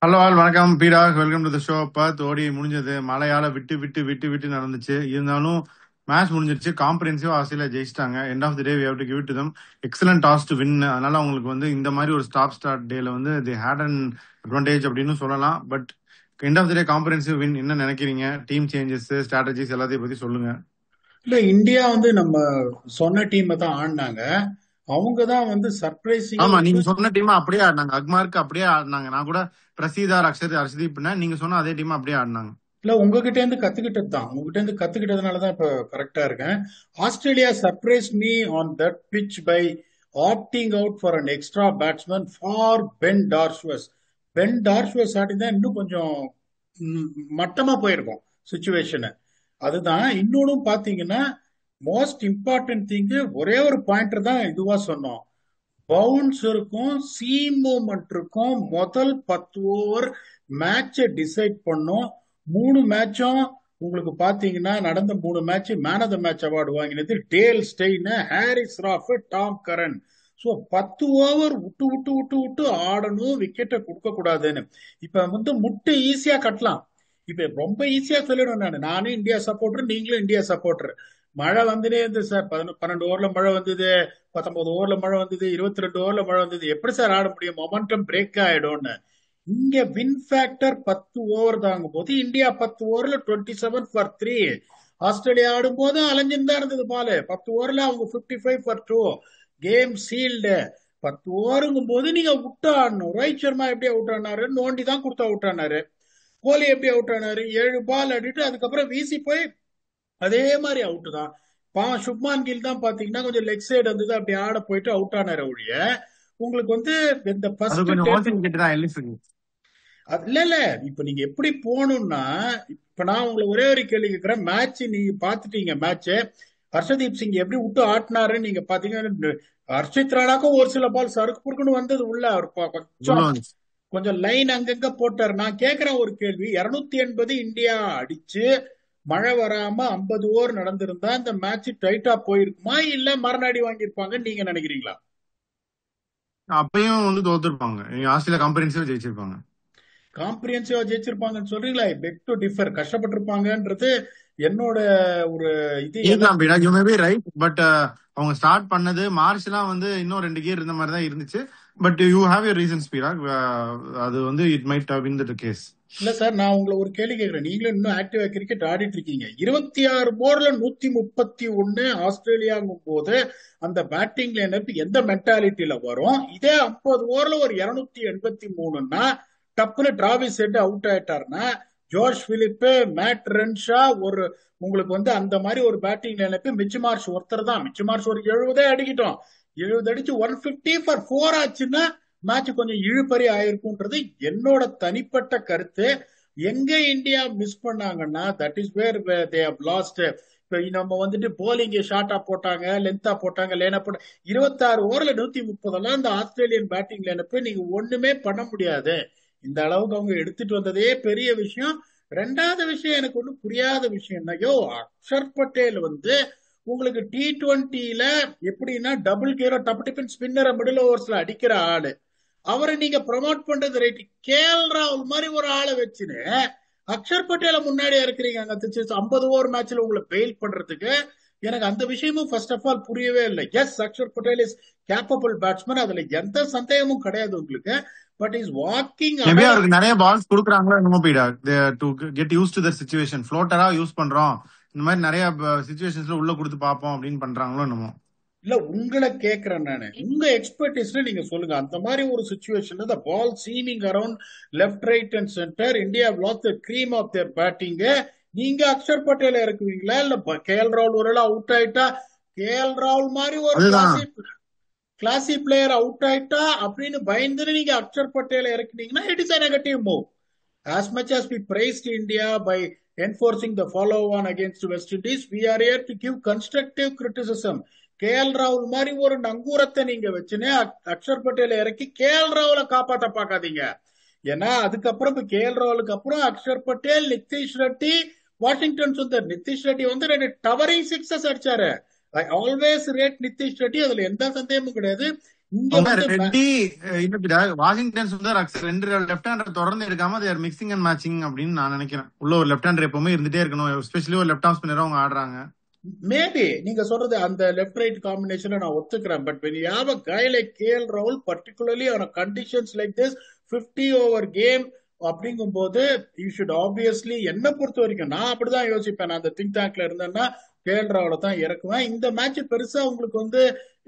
Hello all வணக்கம் பீடா welcome to the show. Birth ஓடி முடிஞ்சது, மழையால விட்டு விட்டு விட்டு விட்டு நடந்துச்சு. இருந்தாலும் மேட்ச் முடிஞ்சிருச்சு. காம்பரன்சிவா ஆஸ்திரேலியா ஜெயிச்சிட்டாங்க. End of the day we have to give it to them. Excellent toss to win. அதனால அவங்களுக்கு வந்து இந்த மாதிரி ஒரு ஸ்டார்ட் டேல வந்து தி ஹேட் அன் அட்வான்டேஜ் அப்படின்னு சொல்லலாம். But end of the day comprehensive win. என்ன நினைக்கிறீங்க? டீம் சேஞ்சஸ், ஸ்ட்ராட்டஜிஸ் எல்லாத்தையும் பத்தி சொல்லுங்க. இல்ல இந்தியா நம்ம சொன்ன டீமை தான் ஆடினாங்க. அவங்க தான் சர்ப்ரைசிங்கா ஆமா, நீங்க சொன்ன டீம் அப்படியே ஆடினாங்க. அக்மார்க்கு அப்படியே ஆடினாங்க. நான் கூட பிரசீதா, அர்ஷதீப் நீங்க சொன்ன அதே டீம் அப்படியே ஆடினாங்க. இல்ல உங்ககிட்ட இருந்து கத்துக்கிட்டது தான். உங்ககிட்ட இருந்து கத்துக்கிட்டதுனால தான் இப்ப கரெக்டா இருக்கேன். Australia surprise me on that pitch by opting out for an extra batsman for Ben Dwarshuis. Ben Dwarshuis ஆடினா இன்னும் கொஞ்சம் ம், மட்டமா போயிருக்கும் சுச்சுவேஷன். அதுதான் இன்னொன்னு பாத்தீங்கன்னா மோஸ்ட் இம்பார்ட்டன்ட் திங், ஒரே ஒரு பாயிண்டர் தான் இதுவா சொன்னோம். பவுன்ஸ் இருக்கும், சீம் மூமெண்ட் இருக்கும். முதல் 10 ஓவர் மேட்சை டிசைட் பண்ணும். 3 மேட்சும் உங்களுக்கு பாத்தீங்கன்னா நடந்த 3 match man of the match award வாங்கினது Dale Steyn, Haris Rauf, Tom Curran. So 10 over விட்டு விட்டு விட்டு விட்டு ஆடணும், விக்கெட்டை கொடுக்க கூடாதுன்னு. இப்ப முட்டு ஈஸியா கட்டலாம். இப்ப ரொம்ப ஈஸியா சொல்லிடுவேன் நானும் இந்தியா சப்போர்டர், நீங்களும் இந்தியா சப்போர்டர். மழை வந்துனே இருந்து சார், 12 ஓவர்ல மழை வந்தது, 19 ஓவர்ல மழை வந்தது, 22 ஓவர்ல மழை வந்தது. எப்படி சார் ஆட முடியும்? மொமெண்டம் பிரேக் ஆயிடும்னு. இங்க வின் ஃபேக்டர் 10 ஓவர் தாங்கும் போது இந்தியா 10 ஓவர்ல 27 for 3. ஆஸ்திரேலியா ஆடும் போது அலைஞ்சுன்னு தான் இருந்தது பாலு. 10 ஓவர்ல அவங்க 55 for 2. Game sealed. 10 ஓவருங்கும் போது நீங்க விட்டு ஆடணும். ரோஹித் சர்மா எப்படி அவுட் ஆனாரு? நோண்டி தான் கொடுத்து அவுட் ஆனாரு. கோலி எப்படி அவுட் ஆனாரு? 7 பால் ஆடிட்டு அதுக்கப்புறம் வீசி போய் அதே மாதிரி அவுட் தான். சுப்மான் கில் தான் பாத்தீங்கன்னா கொஞ்சம் லெக் சைடு வந்தது, அப்படி ஆட போயிட்டு அவுட் ஆனார ஒழிய உங்களுக்கு இந்த அது ஃபர்ஸ்ட் கொஞ்சம் 10. ஓசி விக்கெட் தான் எல்லிஸுக்கு. இல்ல இல்ல, இப்ப நீங்க எப்படி போகணும்னா, இப்ப நான் உங்களை ஒரே ஒரு கேள்வி கேட்கிறேன். மேட்ச் நீங்க பாத்துட்டீங்க. மேட்ச் ஹர்ஷதீப் சிங் எப்படி விட்டு ஆட்டினாருன்னு நீங்க பாத்தீங்கன்னா, ஹர்ஷித் ராணாக்கும் ஒரு சில பால் சறுக்கு புறுக்குன்னு வந்தது உள்ள. அவர் உள்ள கொஞ்சம் வந்துச்சு. கொஞ்சம் லைன் அங்கங்க போட்டார். நான் கேட்கிறேன் ஒரு கேள்வி. 280 இந்தியா அடிச்சு மழை வராம 50 ஓவர் நடந்திருந்தா இந்த மேட்ச் டைட்டா போயிருக்குமா, இல்ல மறுநாடி வாங்கியிருப்பாங்கன்னு நீங்க நினைக்கிறீங்களா? அப்பயும் வந்து தோத்துருப்பாங்க. ஆஸ்திரேலியா காம்பரன்சிவா ஜெயிச்சிருப்பாங்க. காம்ப்ரிஹென்சிவா ஜெயிச்சிருப்பாங்கன்னு சொல்றீங்களா? பெக் டு டிஃபர், கஷ்டப்பட்டிருப்பாங்கன்றது என்னோட ஒரு இது. இருக்கலாம் பீடா, you may be right. But அவங்க ஸ்டார்ட் பண்ணது மார்ச்லாம் வந்து இன்னும் 2 கியர் இருந்த மாதிரி தான் இருந்துச்சு. But you have your reasons பீடா. அது வந்து it might have been the case. இல்ல சார், நான் உங்களை ஒரு கேள்வி கேட்கிறேன். நீங்களும் இன்னும் ஆக்டிவா கிரிக்கெட் ஆடிட்டு இருக்கீங்க. 26 ஓவர்ல 131 ஆஸ்திரேலியாங்கும் போது அந்த பேட்டிங் லைனப் எந்த மென்டாலிட்டியில வரும்? இதே 50 ஓவர்ல ஒரு 283ன்னா டப்புனு டிராவிஸ் ஹெட் அவுட் ஆயிட்டாருன்னா, ஜோஷ் பிலிப், மேட் ரென்ஷா, ஒரு உங்களுக்கு அந்த மாதிரி ஒரு பேட்டிங் லைனப். மிச் மார்ஷ் ஒருத்தர் தான். மிச் மார்ஷ் ஒரு 70 அடிக்கிட்டோம். 70 அடிச்சு 150 for 4 ஆச்சுன்னா மேட்ச் கொஞ்சம் இழுபறி ஆயிருக்கும்ன்றது என்னோட தனிப்பட்ட கருத்து. எங்க இந்தியா மிஸ் பண்ணாங்கன்னா, that is where they have lost. இப்ப நம்ம போலிங் ஷார்ட்டா போட்டாங்க, லென்த்தா போட்டாங்க, லேனா போட்டாங்க. 26 ஓவர்ல 130 இந்த ஆஸ்திரேலியன் பேட்டிங் லைனப் நீங்க ஒண்ணுமே பண்ண முடியாது. இந்த அளவுக்கு அவங்க எடுத்துட்டு வந்ததே பெரிய விஷயம். ரெண்டாவது விஷயம், எனக்கு ஒன்றும் புரியாத விஷயம் என்னையோ, அக்ஷர் பட்டேல் உங்களுக்கு T20ல எப்படின்னா டபுள் கீரோ டப்பு டிஃபன் ஸ்பின்னரை மிடில் ஓவர்ஸ்ல அடிக்கிற ஆளு. அவரை நீங்க ப்ரமோட் பண்றது ரைட். KL ராகுல் மாதிரி ஒரு ஆளை வச்சுன்னு அக்ஷர் பட்டேல முன்னாடியா இருக்கிறீங்க. அங்க 50 ஓவர் மேட்ச்ல உங்களை பெயில் பண்றதுக்கு எனக்கு அந்த விஷயமும் ஃபர்ஸ்ட் ஆஃப் ஆல் புரியவே இல்லை. Yes, Akshar Patel is capable batsman, அதுல எந்த சந்தேகமும் கிடையாது உங்களுக்கு. பட் இஸ் வாக்கிங் மேபி அகல. அவருக்கு நிறைய பால்ஸ் கொடுக்குறாங்களோ என்னமோ பீடா. To get used to the situation. ஃப்ளோட்டரா யூஸ் பண்றோம், இந்த மாதிரி நிறைய சிச்சுவேஷன்ஸ்ல உள்ள கொடுத்து பார்ப்போம் அப்படின்னு பண்றாங்களோ என்னமோ. இல்ல உங்களை கேட்கிறேன் நானு, உங்க எக்ஸ்பர்டிஸ்ல நீங்க சொல்லுங்க. அந்த மாதிரி ஒரு சுச்சுவேஷன்ல the ball seaming around left, right and centre, India lost the cream of their batting. நீங்க அக்ஷர் பட்டேல இருக்குவீங்களா? இல்ல KL ராகுல் ஒரு அவுட் ஆயிட்டா, KL ராகுல் மாதிரி ஒரு அதுதான். கிளாசி பிளேயர் அவுட் ஆயிட்டா அப்படின்னு பயந்து நீங்க அக்ஷர் பட்டேல இறக்குனீங்கன்னா it is a negative move. As much as we praised India by enforcing the follow-on against West Indies, we are here to give constructive criticism. KL ராகுல் மாதிரி ஒரு நங்கூரத்தை நீங்க வச்சுன்னு அக்ஷர் பட்டேல இறக்கி KL ராகுலை காப்பாத்த பார்க்காதீங்க. ஏன்னா அதுக்கப்புறம் இப்ப KL ராகுலுக்கு அப்புறம் Axar Patel, Nitish Reddy, Washington Sundar. Nitish Reddy 2 towering sixes அடிச்சாரு. I always rate Nitish Reddy, அதுல எந்த சந்தேகமும் கிடையாது. இங்க அவங்க வந்து ரெட்டி இல்ல Washington Sundar Axar 2 left hander தொடர்ந்து எடுக்காம தேர் மிக்சிங் அண்ட் மேட்சிங் அப்படின்னு நான் நினைக்கிறேன். உள்ள ஒரு லெஃப்ட் ஹேண்டர் எப்பவுமே இருந்துட்டே இருக்கணும், எஸ்பெஷலி ஒரு லெஃப்ட் ஆஃப் ஸ்பின்னரா அவங்க ஆடுறாங்க. மேபி நீங்க சொல்றது அந்த லெஃப்ட் ரைட் காம்பினேஷனை நான் ஒத்துக்கிறேன். But when you have a guy like KL Rahul particularly on a conditions like this 50 over game அப்படிங்கும்போது யூ ஷுட் ஆப்வியஸ்லி, என்ன பொறுத்த வரைக்கும் நான் அப்படிதான் யோசிப்பேன். நான் அந்த திங்க் டேங்க்ல இருந்தேன்னா கேஎல் ராவலை தான் இறக்குவேன். இந்த மேட்ச் பெருசா உங்களுக்கு வந்து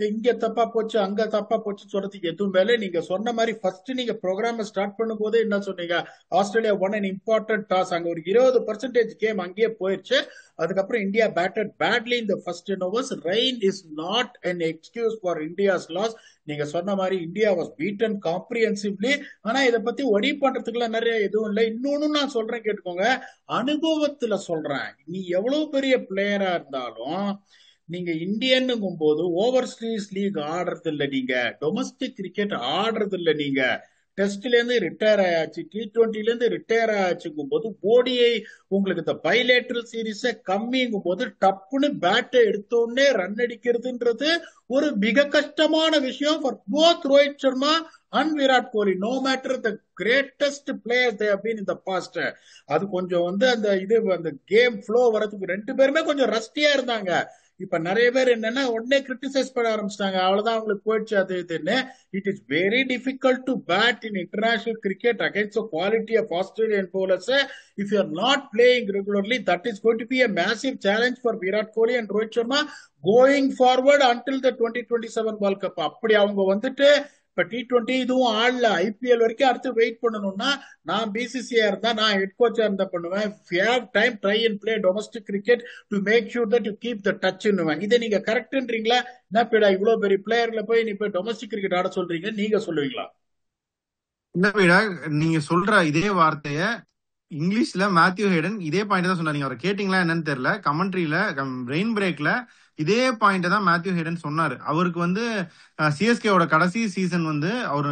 இங்க தப்பா போச்சு அங்க தப்பா போச்சு சொல்றதுக்கு எதுவும் மேல. நீங்க சொன்ன மாதிரி ஃபர்ஸ்ட் நீங்க ப்ரோக்ராம் ஸ்டார்ட் பண்ணும் போதே என்ன சொன்னீங்க, Australia won an important toss, அங்க ஒரு 20% கேம் அங்கேயே போயிருச்சு. அதுக்கப்புறம் இந்தியா பேட்டட் பேட்லி இந்த first 10 overs. Rain is not an excuse for India's loss. நீங்க சொன்ன மாதிரி இந்தியா வாஸ் பீட்டன் காம்ப்ரிஹென்சிவ்லி. ஆனா இதை பத்தி ஒடி பண்றதுக்குலாம் நிறைய எதுவும் இல்லை. இன்னொன்னு நான் சொல்றேன் கேட்டுக்கோங்க, அனுபவத்துல சொல்றேன். நீ எவ்வளவு பெரிய பிளேயரா இருந்தாலும் நீங்க இந்தியன்னுங்கும் போது ஓவர்சீஸ் லீக் ஆடுறது இல்ல, நீங்க டொமஸ்டிக் கிரிக்கெட் ஆடுறது இல்ல, நீங்க டெஸ்ட்ல இருந்து ரிட்டையர் ஆயாச்சு, T20ல இருந்து ரிட்டையர் ஆயாச்சுங்கும் போது ஓடிஐ உங்களுக்கு இந்த பைலேட்டரல் சீரீஸ கம்மிங்கும் போது டப்புன்னு பேட்டை எடுத்தோடனே ரன் அடிக்கிறதுன்றது ஒரு மிக கஷ்டமான விஷயம் for both Rohit Sharma and Virat Kohli. No matter the greatest players they have been in the past. அது கொஞ்சம் வந்து அந்த இது அந்த கேம் ஃப்ளோ வரதுக்கு ரெண்டு பேருமே கொஞ்சம் ரஸ்டியா இருந்தாங்க. இப்ப நிறைய பேர் என்னன்னா உடனே கிரிட்டிசைஸ் பண்ண ஆரம்பிச்சிட்டாங்க, அவ்வளவுதான் அவங்களுக்கு போயிடுச்சு அது இதுன்னு. It is very difficult to bat in international cricket against the quality of Australian bowlers. If you are not playing regularly, that is going to be a massive challenge for Virat Kohli and Rohit Sharma going forward until the 2027 World Cup. அப்படி அவங்க வந்துட்டு இப்ப T20 இதுவும் ஆடல, IPL வரைக்கும் அடுத்து wait பண்ணணும்னா நான் பிசிசியா இருந்தா, நான் ஹெட் கோச்சா இருந்தா பண்ணுவேன், time try and play domestic cricket to make sure that you keep the டச்னுவேன். இதை நீங்க கரெக்ட்ன்றீங்களா? என்ன பேடா இவ்வளவு பெரிய பிளேயர்ல போய் நீ போய் டொமஸ்டிக் கிரிக்கெட் ஆட சொல்றீங்க, நீங்க சொல்லுவீங்களா? இந்த விட நீங்க சொல்ற இதே வார்த்தைய இங்கிலீஷ்ல மேத்யூ ஹேடன் இதே பாயிண்ட் தான் சொன்னார். நீங்க அவரை கேட்டீங்களா என்னன்னு தெரியல, கமெண்ட்ரியில ரெயின் பிரேக்ல இதே பாயிண்ட் தான் மேத்யூ ஹேடன் சொன்னாரு. அவருக்கு வந்து சிஎஸ்கேவோட கடைசி சீசன் வந்து அவரு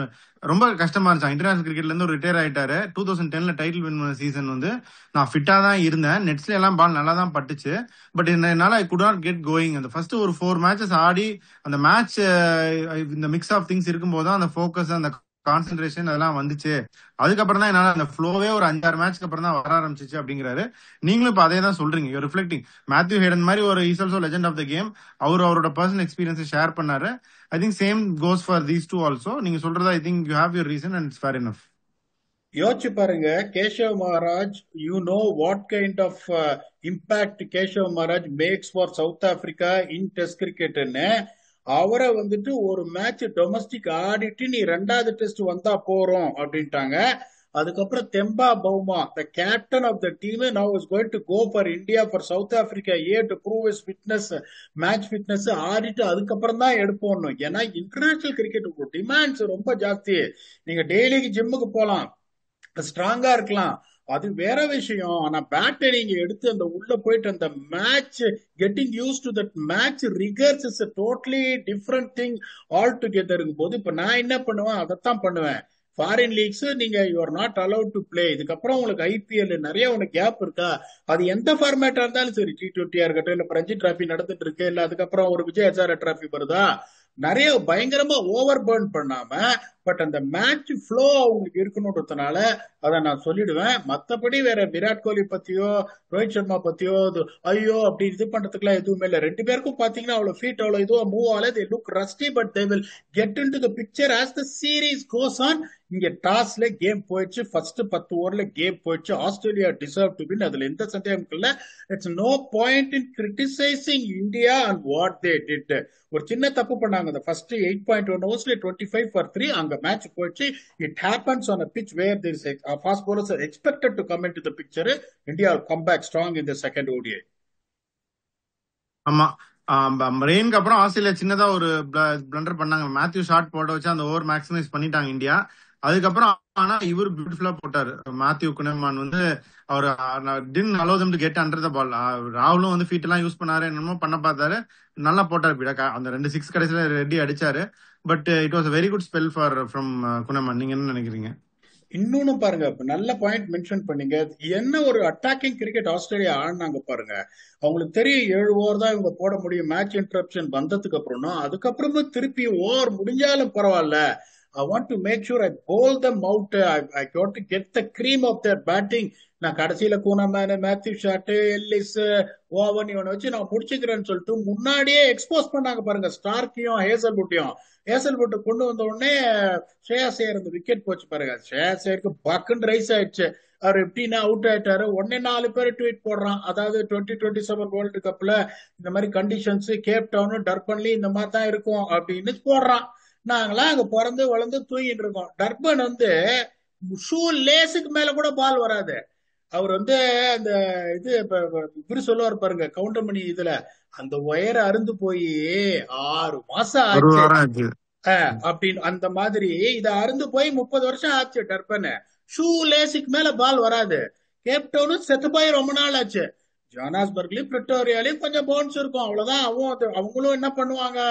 ரொம்ப கஷ்டமா இருந்துச்சு. இன்டர்நேஷனல் கிரிக்கெட்ல இருந்து ஒரு ரிட்டையர் ஆயிட்டாரு. 2010ல டைட்டில் வின் பண்ண சீசன் வந்து நான் ஃபிட்டா தான் இருந்தேன், நெட்ஸ்ல எல்லாம் பால் நல்லா தான் பட்டுச்சு, பட் என்னால I could not get going. அந்த ஃபர்ஸ்ட் ஒரு 4 மேட்சஸ் ஆடி அந்த மேட்ச் இந்த மிக்ஸ் ஆஃப் திங்ஸ் இருக்கும்போது தான் அந்த ஃபோக்கஸ் அந்த கான்சென்ட்ரேஷன் அதெல்லாம் வந்துச்சு. அதுக்கப்புறம் தான் என்னால அந்த ஃப்ளோவே ஒரு 5-6 மேட்ச்க்கு அப்புறம் தான் வர ஆரம்பிச்சிச்சு அப்படிங்கிறாரு. நீங்களும் இப்ப அதே தான் சொல்றீங்க. யூ ரிஃப்ளெக்டிங் மேத்யூ ஹேடன் மாதிரி ஒரு is also legend of the game. அவரோட பர்சனல் எக்ஸ்பீரியன்ஸ் ஷேர் பண்ணாரு. I think same goes for these two also. நீங்க சொல்றதா I think you have your reason and it's fair enough. யோசிச்சு பாருங்க, Keshav Maharaj, you know what kind of impact Keshav Maharaj makes for South Africa in Test கிரிக்கெட்னு. அவரை வந்துட்டு ஒரு match domestic ஆடிட்டு நீ 2வது டெஸ்ட் வந்தா போறோம் அப்படின்ட்டாங்க. அதுக்கப்புறம் Temba Bavuma, the captain of the team, now is going to go for India for South Africa to prove is fitness, match fitness ஆடிட்டு அதுக்கப்புறம் தான் எடுப்போம். ஏன்னா இன்டர்நேஷனல் கிரிக்கெட் டிமாண்ட்ஸ் ரொம்ப ஜாஸ்தி. நீங்க டெய்லிக்கு ஜிம்முக்கு போலாம், ஸ்ட்ராங்கா இருக்கலாம், அது வேற விஷயம். ஆனா பேட்டை நீங்க எடுத்து அந்த உள்ள போயிட்டு அந்த match getting used to that match rigours is totally different thing altogether போது இப்ப நான் என்ன பண்ணுவேன், அதைத்தான் பண்ணுவேன். ஃபாரின் லீக்ஸ் நீங்க you are not allowed to play. இதுக்கப்புறம் உங்களுக்கு ஐபிஎல் நிறைய உனக்கு கேப் இருக்கா, அது எந்த ஃபார்மேட்டா இருந்தாலும் சரி, T20 இருக்கட்டும், இல்ல ரஞ்சி டிராபி நடந்துட்டு இருக்கு, இல்ல அதுக்கப்புறம் ஒரு விஜய் ஹசாரே டிராபி வருதா, நிறைய பயங்கரமா ஓவர் பர்ன் பண்ணாம பட் அந்த மேட்ச் ஃப்ளோ அவங்களுக்கு இருக்கணும்ன்றதுனால அதை நான் சொல்லிடுவேன். மத்தபடி வேற விராட் கோலி பத்தியோ ரோஹித் சர்மா பத்தியோ ஐயோ அப்படி இது பண்றதுக்குலாம் எதுவுமே இல்லை. ரெண்டு பேருக்கும் பாத்தீங்கன்னா அவ்வளவு ஃபீட் அவ்வளவு இதுவா மூவ் ஆகல. They look Rusty but they will get into the picture as the series goes on. இங்க டாஸ்ல கேம் போயிடுச்சு, ஃபர்ஸ்ட் 10 ஓவர்ல கேம் போயிடுச்சு. ஆஸ்திரேலியா டிசர்வ் டு வின், அதுல எந்த சந்தேகமும் இல்ல. It's no point in criticising India and what they did. ஒரு சின்ன தப்பு பண்ணாங்க அந்த ஃபர்ஸ்ட் 8.1 ஓவர்ஸ்ல 25 for 3 அங்க மேட்ச் போயிடுச்சு. It happens on a pitch where there is fast bowlers are expected to come into the picture. India will come back strong in the second ODI. ஆமா, ரெயினுக்கு அப்புறம் Australia சின்னதா ஒரு பிளண்டர் பண்ணாங்க. Matthew Short போட வச்சு அந்த over maximise பண்ணிட்டாங்க India. அதுக்கப்புறம் ஆனா இவர் பியூட்டிஃபுல்லா போட்டாரு. மேத்யூ குனேமான் வந்து அவர் didn't allow them to get under the ball. ராகுலும் வந்து ஃபீட் எல்லாம் யூஸ் பண்ணாரு, என்னமோ பண்ண பார்த்தாரு, நல்லா போட்டாரு. பிடக்கா அந்த 2 6 கடைசியில ரெட்டி அடிச்சாரு. But it was very good spell for from Kuhnemann. நீங்க என்ன நினைக்கிறீங்க? இன்னொன்னு பாருங்க, நல்ல பாயிண்ட் மென்ஷன் பண்ணீங்க. என்ன ஒரு அட்டாக்கிங் கிரிக்கெட் ஆஸ்திரேலியா ஆடினாங்க பாருங்க. அவங்களுக்கு தெரியும் 7 ஓவர் தான் இவங்க போட முடியும், மேட்ச் இன்டரப்ஷன் வந்ததுக்கு அப்புறம்னா. அதுக்கப்புறமும் திருப்பி ஓவர் முடிஞ்சாலும் பரவாயில்ல, I want to make sure I bowl them out. I got to get the cream of their batting. நான் கடைசியில கூனமேனு, மேத்யூ ஷாட்டு, எல்லிஸ், ஓவன் இவனை வச்சு நான் முடிச்சுக்கிறேன்னு சொல்லிட்டு முன்னாடியே எக்ஸ்போஸ் பண்ணாங்க பாருங்க ஸ்டார்க்கையும் ஹேசல்வுட்டையும். ஹேசல்வுட் கொண்டு வந்த உடனே ஸ்ரேயாஸ் ஐயர் அந்த விக்கெட் போச்சு பாருங்க. ஸ்ரேயாஸ் ஐயருக்கு பக்குன்னு ரைஸ் ஆயிடுச்சு. அவர் எப்படின்னா அவுட் ஆயிட்டாரு. உடனே 4 பேர் ட்வீட் போடுறான். அதாவது 2027 வேர்ல்டு கப்ல இந்த மாதிரி கண்டிஷன்ஸ் கேப் டவுன் டர்பன்லி இந்த மாதிரி தான் இருக்கும் அப்படின்னு போடுறான். நாங்களாம் அங்க பிறந்து வளர்ந்து தூங்கிட்டு இருக்கோம். டர்பன் வந்து ஷூ லேஸுக்கு மேல கூட பால் வராது. அவர் வந்து அந்த இது இவரு சொல்லுவார் பாருங்க கவுண்டர் மணி இதுல, அந்த ஒயரை அருந்து போய் 6 மாசம் ஆச்சு அப்படின்னு. அந்த மாதிரி இத அருந்து போய் 30 வருஷம் ஆச்சு டர்பன். ஷூ லேஸுக்கு மேல பால் வராது. கேப் டவுனும் செத்து போய் ரொம்ப நாள் ஆச்சு. ஜோனாஸ்பர்க்லயும் பிரிட்டோரியாலையும் கொஞ்சம் பவுன்ஸ் இருக்கும், அவ்வளவுதான். அவங்களும் என்ன பண்ணுவாங்க,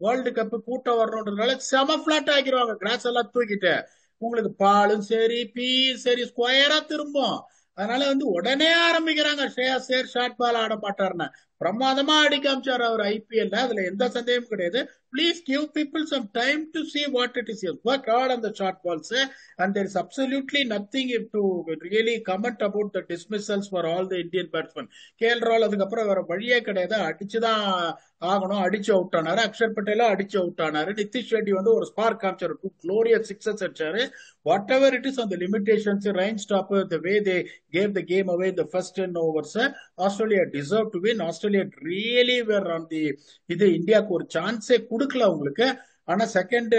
வேர்ல்டு கப் கூட்டம் வரணுன்றதுனால செம பிளாட் ஆக்கிடுவாங்க கிராஸ் எல்லாம் தூக்கிட்டு. உங்களுக்கு பாலும் சரி பீயும் சரி ஸ்கொயரா திரும்பும். அதனால வந்து உடனே ஆரம்பிக்கிறாங்க ஸ்ரேயாஸ் ஐயர் ஷார்ட் பால் ஆட மாட்டாருன்னு. பிரமாதமா அடி காமிச்சாரு அவர் ஐபிஎல்ல, அதுல எந்த சந்தேகமும் கிடையாது. Please give people some time to see what it is. He has worked hard on the short balls, and there is absolutely nothing to really comment about the dismissals for all the Indian batsmen. KL ராகுல் அதுக்கப்புறம் வேற வழியே கிடையாது, அடிச்சுதான் ஆகணும். அடிச்சு out ஆனாரு. அக்ஷர் பட்டேலும் அடிச்சு out ஆனாரு. நிதிஷ் ரெட்டி வந்து ஒரு ஸ்பார்க் காமிச்சாரு, 2 glorious sixes அடிச்சாரு. What ever it is on the limitations, rain stop, the way they gave the game away in the first 10 overs, Australia deserved to win. Australia really were on the இது இந்தியாவுக்கு ஒரு சான்ஸே கொடுக்கல உங்களுக்கு. ஆனா second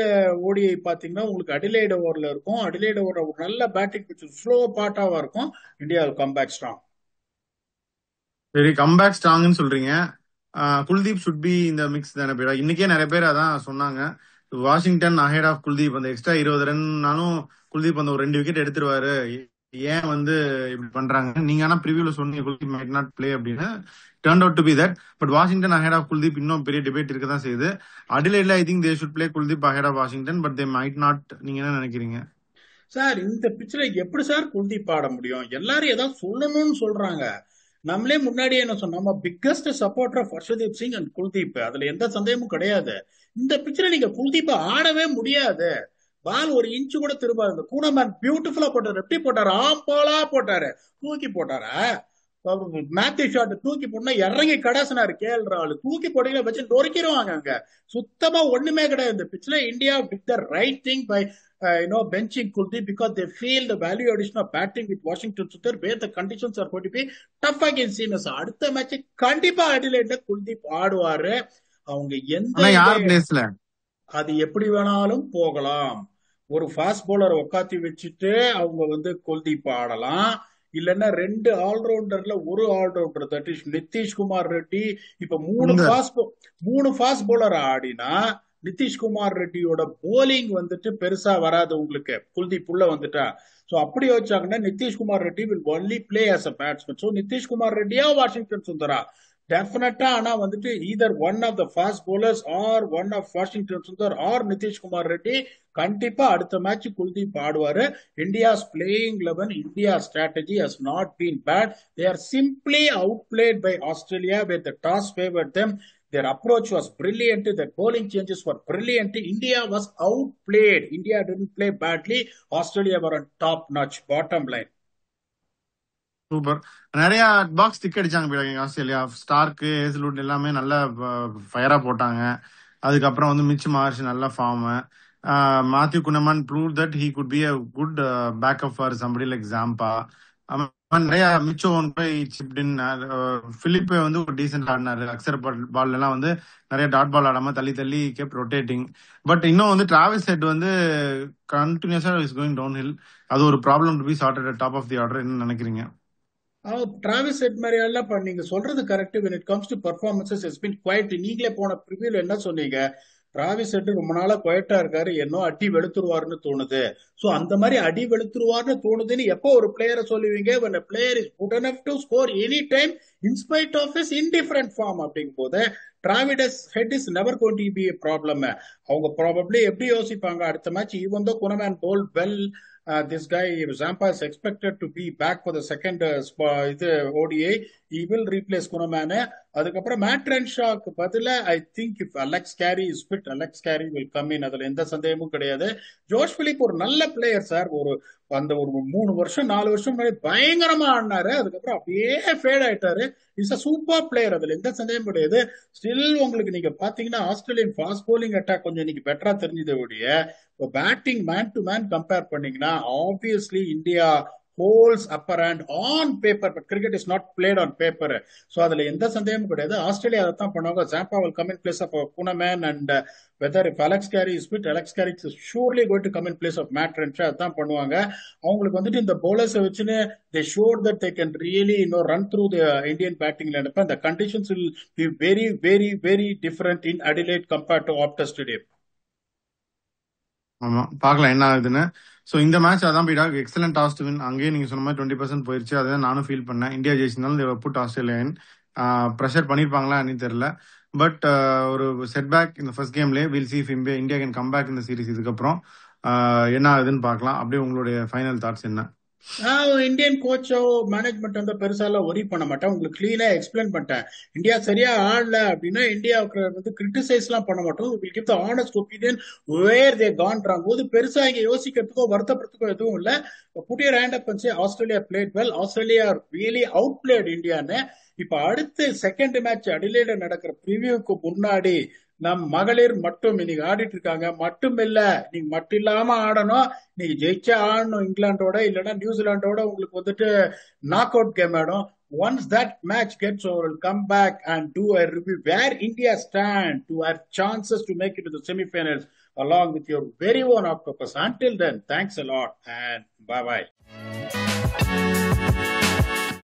ODI பாத்தீங்கன்னா உங்களுக்கு Adelaide ஓவர்ல இருக்கும். அடிலைட் ஓவர் ஒரு நல்ல பேட்டிங் பிச், ஸ்லோ பாட்டாவா இருக்கும். India come back strong. சரி, கம்பேக் ஸ்ட்ராங்னு சொல்றீங்க. குல்தீப் சுட் பி இந்த மிக்ஸ் தானே பேரா? இன்னைக்கே நிறைய பேர் அதான் சொன்னாங்க. Washington ahead of Kuldeep. அந்த எக்ஸ்ட்ரா 20 ரன்னாலும் குல்தீப் அந்த ஒரு 2 விக்கெட் எடுத்துருவாரு. ஏன் வந்து இப்படி பண்றாங்க? நீங்க ஆனா ப்ரிவியூல சொன்னீங்க குல்தீப் மைட் நாட் பிளே அப்படின்னு. Turn out to be that. But Washington ahead of Kuldeep இன்னும் பெரிய டிபேட் இருக்க தான் செய்யுது. அடிலைட்ல I think they should play Kuldeep ahead of Washington, but they might not. நீங்க என்ன நினைக்கிறீங்க சார்? இந்த பிச்சில் எப்படி சார் குல்தீப் ஆட முடியும்? எல்லாரும் ஏதாவது சொல்லணும்னு சொல்றாங்க. நம்மளே முன்னாடியே என்ன சொன்னோம், நம்ம biggest supporter of Harshdeep Singh and Kuldeep, அதுல எந்த சந்தேகமும் கிடையாது. இந்த பிச்சில் நீங்க குல்தீப்பை ஆடவே முடியாது. பால் ஒரு இன்ச்சு கூட திரும்பாது. இந்த கூனமேன் பியூட்டிஃபுல்லா போட்டாரு. எப்படி போட்டாரு? ஆம்பாலா போட்டாரு, தூக்கி போட்டாரா? மேத்யூ ஷாட் தூக்கி போட்டா இறங்கி கடாசினாரு கேஎல் ராகுல். தூக்கி போட்டீங்களா வச்சு நொறுக்கிடுவாங்க. அங்க சுத்தமா ஒண்ணுமே கிடையாது. இந்த பிச்சில் India did the right thing by benching Kuldeep, because they feel the value addition of batting with Washington Sundar, where the conditions are going to be tough against Seamers. அடுத்த மேட்ச் கண்டிப்பா அடிலைட்ல குல்தீப் ஆடுவாரு. அவங்க எந்த அது எப்படி வேணாலும் போகலாம். ஒரு ஃபாஸ்ட் பவுலர் உட்காத்தி வச்சுட்டு அவங்க வந்து குல்தீப் ஆடலாம். இல்லன்னா 2 ஆல்ரவுண்டர்ல ஒரு allrounder, that is Nitish Kumar Reddy. இப்ப 3 ஃபாஸ்ட் பவுலர் ஆடினா நிதிஷ்குமார் ரெட்டியோட போலிங் வந்துட்டு பெருசா வராது உங்களுக்கு, குல்தீப் உள்ள வந்துட்டா. சோ அப்படி வச்சாங்கன்னா Nitish Kumar Reddy will only play as a batsman. So Nitish Kumar ரெட்டியா Washington Sundara டெஃபினட்டா. ஆனா வந்துட்டு ether one of the fast bowlers are one of Washington Sundar R Nitish Kumar Reddy கண்டிப்பா அடுத்த match Kuldeep ஆடுவாரு. India's playing 11, India strategy has not been bad. They are simply out plate by Australia where the toss favored them. Their approach was brilliant. Their bowling changes were brilliant. India was outplayed. India didn't play badly. Australia were on top notch. Bottom line. Super. நிறைய box tick அடிச்சாங்க Australia. Starc, Hazlewood எல்லாமே நல்லா ஃபயரா போட்டாங்க. அதுக்கப்புறம் வந்து Mitch Marsh நல்ல form. Matthew Kuhnemann prove that he could be a good backup for somebody like Zampa. நிறைய மிச்சோன் போய் சிப்டின். பிலிப்பே வந்து ஒரு டீசென்ட் ஆடினாரு. அக்சர் பால் எல்லாம் வந்து நிறைய டாட் பால் ஆடாம தள்ளி தள்ளி கெப்ட் ரொட்டேட்டிங். பட் இன்னும் வந்து டிராவிஸ் ஹெட் வந்து கண்டினியூஸா இஸ் கோயிங் டவுன் ஹில். அது ஒரு problem to be sorted at top of the order. என்ன நினைக்கிறீங்க? டிராவிஸ் ஹெட் மாதிரி எல்லாம் நீங்க சொல்றது correct. when it comes to performances has been quite. நீங்களே போன ப்ரிவியூல என்ன சொன்னீங்க, டிராவிஸ் ஹெட் ரொம்ப நாளா குவைட்டா இருக்காரு, என்னோ அடி வெளுத்துருவாருன்னு தோணுது. சோ அந்த மாதிரி அடி வெளுத்துருவாருன்னு தோணுதுன்னு எப்போ ஒரு பிளேயரை சொல்லுவீங்க? when a player is good enough to score any time in spite of his indifferent form. அப்படிங்கும் போது Travis Head is never going to be a problem. அவங்க ப்ராபப்ளி எப்படி யோசிப்பாங்க, அடுத்த match even though Kuhnemann bowl well this guy Zampa is expected to be back for the second ODI. He will replace Kunaman. அதுக்கப்புறம் mat ரென்ஷாக்கு பதிலா I think if Alex Carey is fit, Alex Carey will come in. அதுல எந்த சந்தேகமும் கிடையாது. ஜோஷ் Philip ஒரு நல்ல player sir. ஒரு 3 வருஷம் 4 வருஷம் முன்னாடி பயங்கரமா ஆடினாரு. அதுக்கப்புறம் அப்படியே ஃபேட் ஆயிட்டாரு. இஸ் அ சூப்பர் பிளேயர், அதுல எந்த சந்தேகமும் கிடையாது. ஸ்டில் உங்களுக்கு நீங்க பாத்தீங்கன்னா ஆஸ்திரேலியன் ஃபாஸ்ட் போலிங் அட்டாக் கொஞ்சம் இன்னைக்கு பெட்டரா தெரிஞ்சதை ஒழிய batting man to man compare பண்ணீங்கன்னா obviously India holds upper hand on paper, but cricket is not played on paper. So அதுல எந்த சந்தேகமும் கிடையாது. ஆஸ்திரேலியா அதை தான் பண்ணுவாங்க. Zampa will come in place of Kunaman, and whether if Alex Carey is fit, Alex Carey is surely going to come in place of Matt Renshaw. அதான் பண்ணுவாங்க. அவங்களுக்கு வந்துட்டு இந்த bowlers வச்சுன்னு they showed that they can really run through the Indian batting lineup, and the conditions will be very very very different in Adelaide compared to Optus Stadium. ஆமா, பாக்கலாம் என்ன ஆகுதுன்னு. ஸோ இந்த மேட்ச் அதான் போயிட்டா எக்ஸலன்ட் டாஸ் டு வின். அங்கேயே நீங்க சொன்ன மாதிரி 20% போயிருச்சு. அதான் நானும் ஃபீல் பண்ணேன். இந்தியா ஜெயிச்சிருந்தாலும் புட் ஆஸ்திரேலியன் ப்ரெஷர் பண்ணிருப்பாங்களா அப்படின்னு தெரியல. பட் ஒரு செட்பேக் இந்த ஃபர்ஸ்ட் கேம்லேயே. We'll see if India can come back இந்த சீரிஸ். இதுக்கப்புறம் என்ன ஆகுதுன்னு பார்க்கலாம். அப்படியே உங்களுடைய ஃபைனல் தாட்ஸ் என்ன? இந்தியன் கோச்சோ மேனேஜ்மெண்ட் வந்து பெருசாலாம் ஒரி பண்ண மாட்டேன். உங்களுக்கு கிளீனா எக்ஸ்பிளைன் பண்ணிட்டேன். இந்தியா சரியா ஆடல அப்படின்னா இந்தியாவுக்கு வந்து கிரிட்டிசைஸ் எல்லாம் பண்ண மாட்டோம். Will give the honest opinion where they gone wrong. போது பெருசா இங்க யோசிக்கிறதுக்கோ வருத்தப்படுறதுக்கோ எதுவும் இல்ல. Put your hand up and say Australia played well, Australia really outplayed இந்தியான்னு. இப்ப அடுத்து செகண்ட் மேட்ச் அடிலேட நடக்கிற ப்ரிவியூக்கு முன்னாடி நம் மகளிர் மட்டும் இன்னைக்கு ஆடிட்டு இருக்காங்க. மட்டும் இல்ல, நீங்க மட்டும் இல்லாம ஆடணும். நீங்க ஜெயிச்சா ஆடணும் இங்கிலாண்டோட, இல்லைன்னா நியூசிலாண்டோட உங்களுக்கு வந்துட்டு நாக் அவுட் கேம் ஆடும். Once that match gets over, we'll come back and do a review where India stand to have chances to make it to the semi-finals along with your very own Octopus. Until then, thanks a lot and bye-bye.